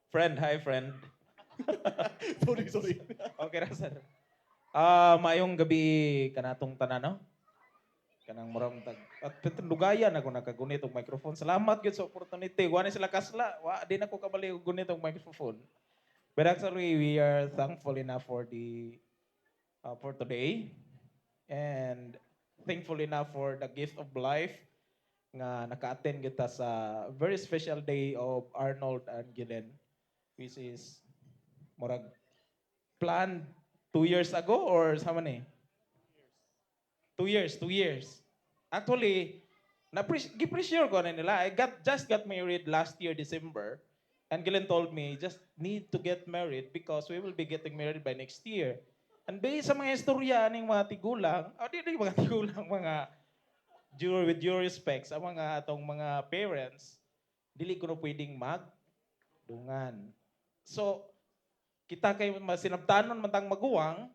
Friend, hi friend. Sorry. Okay ra sir. Maayong gabi kanatong tanan no? Kanang muram tag at lugayan ako nakagunit og microphone. Salamat gyud sa opportunity. Wa na sila kasla. Wa din ako kabali og gunit og microphone. But actually we are thankful enough for the for today and thankful enough for the gift of life nga naka-attend kita sa very special day of Arnold and Gillen, which is murag planned 2 years ago or sama ni? 2 years, 2 years. Actually, gi-pressure ko na nila. I just got married last year, December. And Glenn told me, just need to get married because we will be getting married by next year. And based sa mga istorya ng mga tigulang, di mga tigulang, mga with due respects, ang mga atong mga parents, dili ko na pwedeng magdungan. So, kita kay sinabtanon man tang maguwang,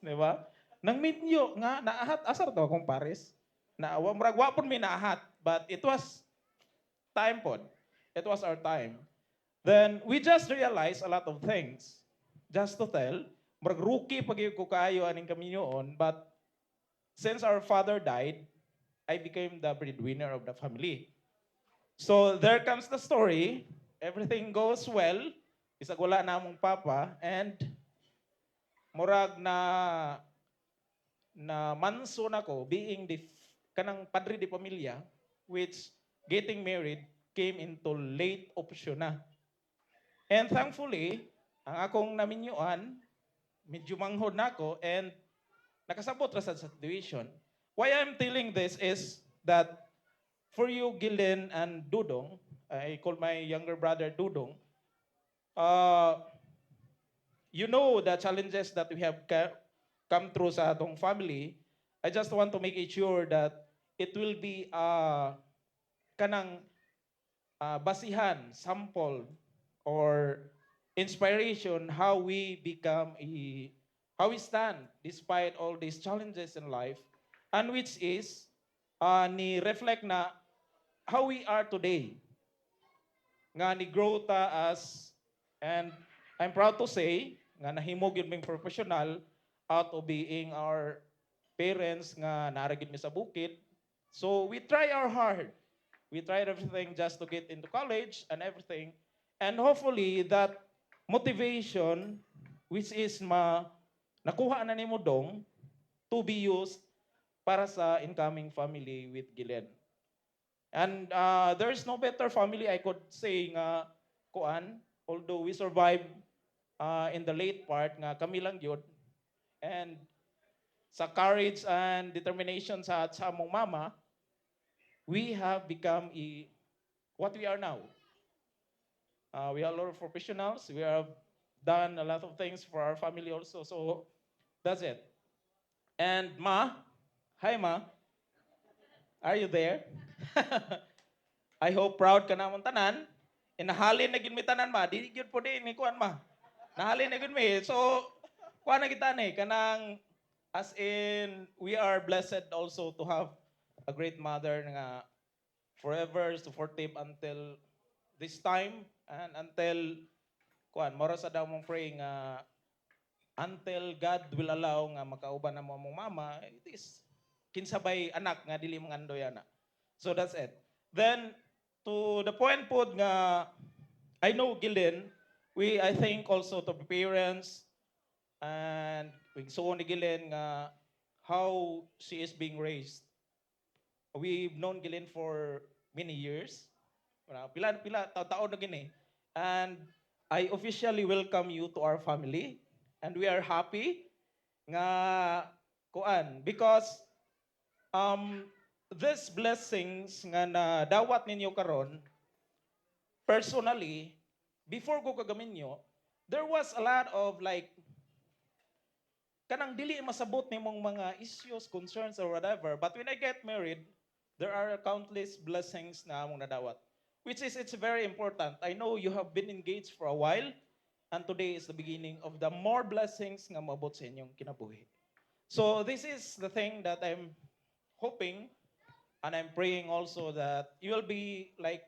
di ba? Nang minyo nga naahat asar to akong pares. Na wa murag wa pud mi naahat, but it was time pod. It was our time. Then we just realized a lot of things. Just to tell, murag rookie pag ko kaayo aning kami noon, but since our father died, I became the breadwinner of the family. So there comes the story. Everything goes well. Isag wala na among papa and murag na manso nako being the kanang padre de pamilya which getting married came into late option na. And thankfully, ang akong naminyuan, medyo manghod na ako and nakasabot ra sa situation. Why I'm telling this is that for you, Gillen and Dudong, I call my younger brother Dudong, uh, you know the challenges that we have come through sa atong family. I just want to make it sure that it will be kanang basihan, sample, or inspiration how we stand despite all these challenges in life, and which is ni reflect na how we are today nga ni grow ta as, and I'm proud to say nga nahimo gyud ming professional out of being our parents nga naragid mi sa bukid. So we try our hard. We tried everything just to get into college and everything. And hopefully that motivation which is nakuha na ni mo dong to be used para sa incoming family with Gilen. And there's no better family I could say nga kuan, although we survived in the late part nga kami lang yun. And sa courage and determination sa among mama, we have become what we are now. We are a lot of professionals. We have done a lot of things for our family also. So that's it. And Ma, hi Ma, are you there? I hope proud ka namon tanan. Inahalin na gid mi tanan Ma, di gyud po di ni kuan Ma. Nahalin na gid mi. So kuan na kita ni kanang as in we are blessed also to have a great mother nga forever supportive until this time and until kuan mora sa daw mong pray nga until God will allow nga makauban na mo mong mama, it is kinsabay anak nga dili mangandoy ana. So that's it. Then to the point pod nga I know Gillen, I think also to the parents and so ni Gillen nga how she is being raised. We've known Gillen for many years. Pila taon na gini. And I officially welcome you to our family and we are happy nga kuan because um these blessings nga na dawat ninyo karon personally before ko kagaminyo there was a lot of like kanang dili masabot nimong mga issues, concerns or whatever, but when I get married there are countless blessings na among nadawat, which is it's very important. I know you have been engaged for a while and today is the beginning of the more blessings nga maabot sa inyong kinabuhi. So this is the thing that I'm hoping and I'm praying also that you will be like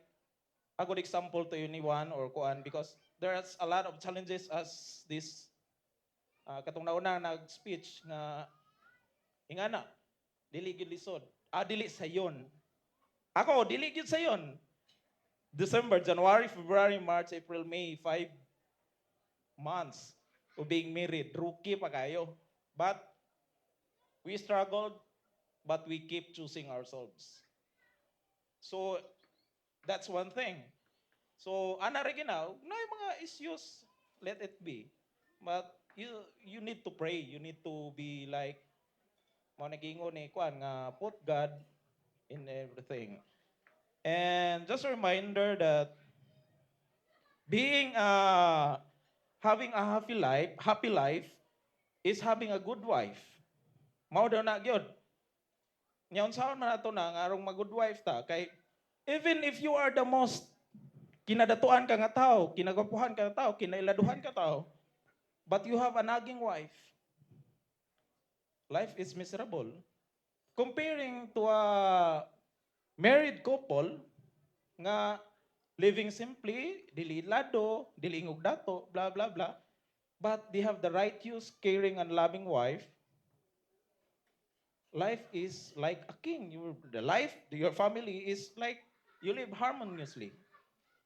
a good example to anyone or kuan because there's a lot of challenges as this katong nauna nag-speech nga ingana dili gyud lisod. Dili sayon. Ako dili gyud sayon. December, January, February, March, April, May, 5 months of being married. Rookie pa kayo. But we struggled, but we keep choosing ourselves. So that's one thing. So ana ra ginaw, na yung mga issues, let it be. But you need to pray. You need to be like mo nagingon ni kuan nga put God in everything. And just a reminder that being having a happy life is having a good wife. Mao daw na gyud. Nya unsaon man ato na nga arong mag-good wife ta kay even if you are the most kinadatuan ka nga tao, kinagapuhan ka nga tao, kinailaduhan ka tao, but you have a nagging wife, life is miserable. Comparing to a married couple nga living simply, dili lado, dili ingog dato, blah blah blah, but they have the righteous, caring and loving wife. Life is like a king. Your family is like you live harmoniously.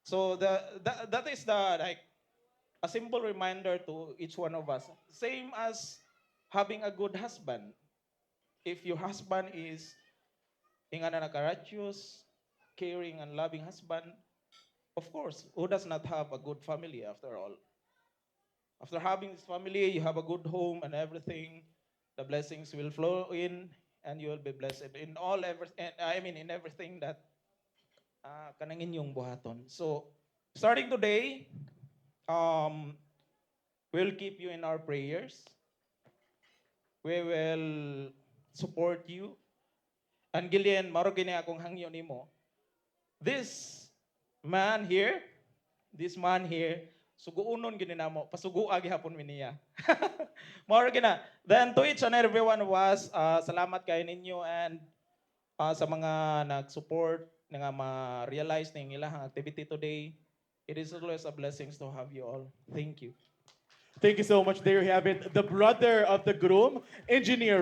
So that is the like a simple reminder to each one of us. Same as having a good husband. If your husband is ingana na courageous, caring and loving husband, of course, who does not have a good family after all? After having this family, you have a good home and everything. The blessings will flow in, and you will be blessed in in everything that kanang inyong buhaton. So, starting today, we'll keep you in our prayers. We will support you. And Gillian, maro gini akong hangyo nimo. This man here, suguunon gini namo, pasuguag hapon mi niya. Maro gina. Then to each and every one of us, salamat kayo ninyo and sa mga nag-support nga ma-realize ning ilang activity today. It is always a blessing to have you all. Thank you. Thank you so much. There you have it. The brother of the groom, Engineer